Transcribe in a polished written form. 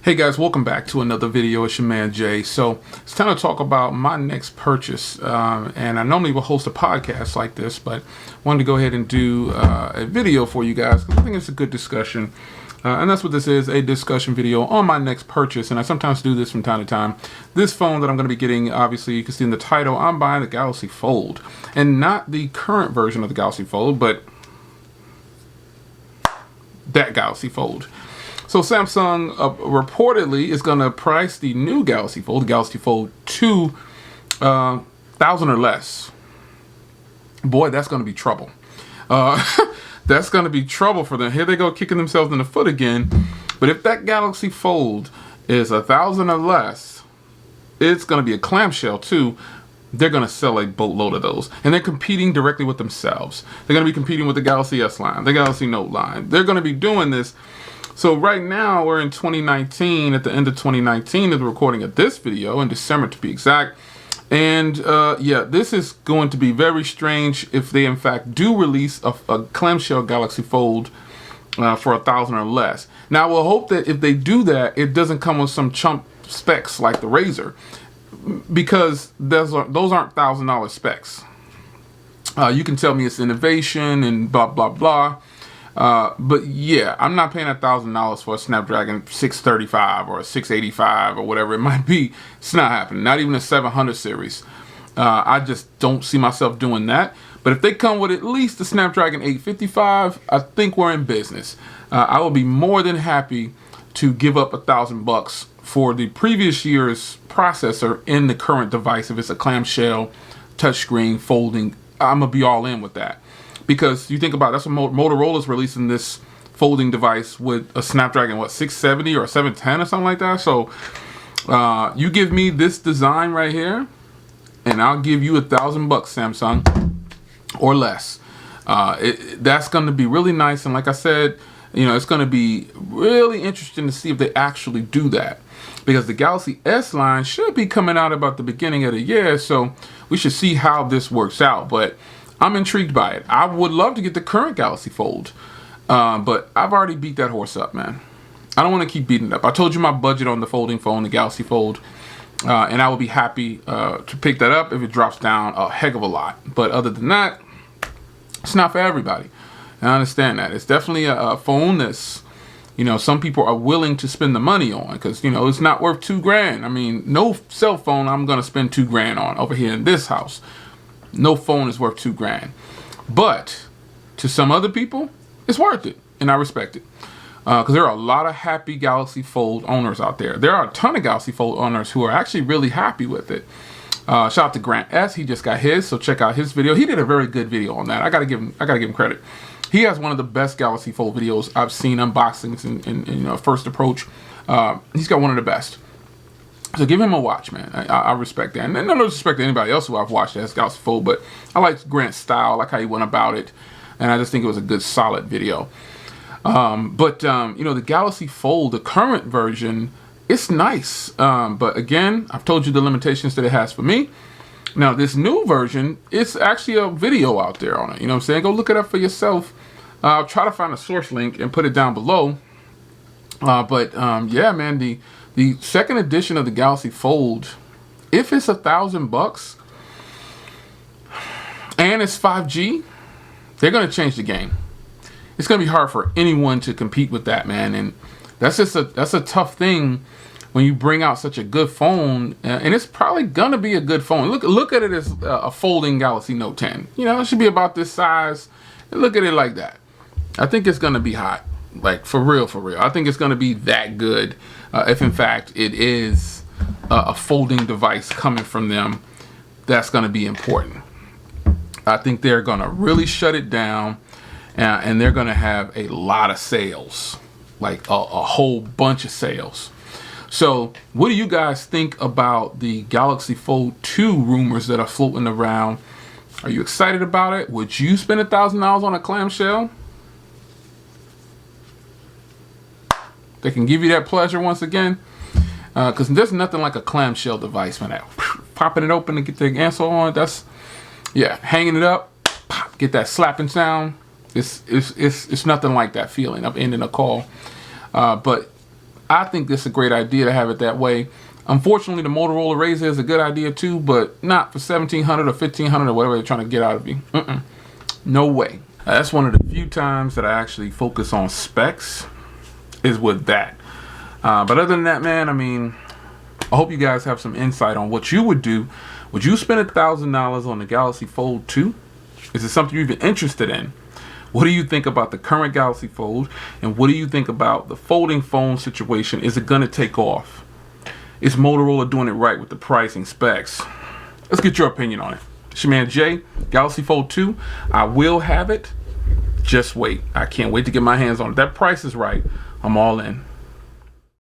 Hey guys, welcome back to another video. It's your man Jay. So it's time to talk about my next purchase, and I normally will host a podcast like this, but wanted to go ahead and do a video for you guys because I think it's a good discussion, and that's what this is, a discussion video on my next purchase. And I sometimes do this from time to time. This phone that I'm going to be getting, obviously you can see in the title, I'm buying the Galaxy Fold, and not the current version of the Galaxy Fold, but that Galaxy Fold. So Samsung reportedly is going to price the new Galaxy Fold, the Galaxy Fold 2, $1,000 or less. Boy, that's going to be trouble. That's going to be trouble for them. Here they go kicking themselves in the foot again. But if that Galaxy Fold is $1,000 or less, it's going to be a clamshell too. They're going to sell a boatload of those. And they're competing directly with themselves. They're going to be competing with the Galaxy S line, the Galaxy Note line. They're going to be doing this. So right now we're in 2019, at the end of 2019 of the recording of this video, in December to be exact. And yeah, this is going to be very strange if they in fact do release a clamshell Galaxy Fold for $1,000 or less. Now we'll hope that if they do that, it doesn't come with some chump specs like the Razr, because those aren't $1,000 specs. You can tell me it's innovation and blah, blah, blah. But yeah, I'm not paying $1,000 for a Snapdragon 635 or a 685 or whatever it might be. It's not happening. Not even a 700 series. I just don't see myself doing that. But if they come with at least the Snapdragon 855, I think we're in business. I will be more than happy to give up $1,000 for the previous year's processor in the current device. If it's a clamshell, touchscreen, folding, I'm gonna be all in with that. Because you think about it, that's what Motorola's releasing this folding device with a Snapdragon, what, 670 or 710 or something like that. So you give me this design right here, and I'll give you $1,000, Samsung, or less. That's going to be really nice. And like I said, you know, it's going to be really interesting to see if they actually do that. Because the Galaxy S line should be coming out about the beginning of the year, so we should see how this works out. But I'm intrigued by it. I would love to get the current Galaxy Fold, but I've already beat that horse up, man. I don't want to keep beating it up. I told you my budget on the folding phone, the Galaxy Fold, and I would be happy to pick that up if it drops down a heck of a lot. But other than that, it's not for everybody. I understand that. It's definitely a phone that's, you know, some people are willing to spend the money on, because, you know, it's not worth $2,000. I mean, no cell phone I'm going to spend $2,000 on over here in this house. No phone is worth $2,000, but to some other people, it's worth it, and I respect it, because there are a lot of happy Galaxy Fold owners out there. There are a ton of Galaxy Fold owners who are actually really happy with it. Shout out to Grant S. He just got his, so check out his video. He did a very good video on that. I gotta give him credit. He has one of the best Galaxy Fold videos I've seen, unboxings and you know, first approach. He's got one of the best. So give him a watch, man. I respect that. And no disrespect to anybody else who I've watched that has Galaxy Fold, but I like Grant's style, I like how he went about it, and I just think it was a good, solid video. You know, the Galaxy Fold, the current version, it's nice. But again, I've told you the limitations that it has for me. Now, this new version, it's actually a video out there on it. You know what I'm saying? Go look it up for yourself. I'll try to find a source link and put it down below. Yeah, man, the second edition of the Galaxy Fold, if it's $1,000 and it's 5G, they're going to change the game. It's going to be hard for anyone to compete with that, man. And that's a tough thing when you bring out such a good phone, and it's probably going to be a good phone. Look at it as a folding Galaxy Note 10. You know, it should be about this size. Look at it like that. I think it's going to be hot. Like, for real, for real. I think it's going to be that good, if in fact it is a folding device coming from them. That's going to be important. I think they're going to really shut it down, and they're going to have a lot of sales, like a whole bunch of sales. So what do you guys think about the Galaxy Fold 2 rumors that are floating around? Are you excited about it? Would you spend $1,000 on a clamshell? They can give you that pleasure once again, because there's nothing like a clamshell device, man. Popping it open to get the answer on, that's, yeah, hanging it up, pop, get that slapping sound. It's nothing like that feeling of ending a call. But I think it's a great idea to have it that way. Unfortunately, the Motorola Razr is a good idea too, but not for $1,700 or $1,500 or whatever they're trying to get out of you. No way. That's one of the few times that I actually focus on specs, is with that. But other than that, man, I mean, I hope you guys have some insight on what you would do. Would you spend $1,000 on the Galaxy Fold 2? Is it something you're even interested in? What do you think about the current Galaxy Fold? And what do you think about the folding phone situation? Is it going to take off? Is Motorola doing it right with the pricing specs? Let's get your opinion on it. It's your man Jay, Galaxy Fold 2. I will have it. Just wait. I can't wait to get my hands on it. That price is right. I'm all in.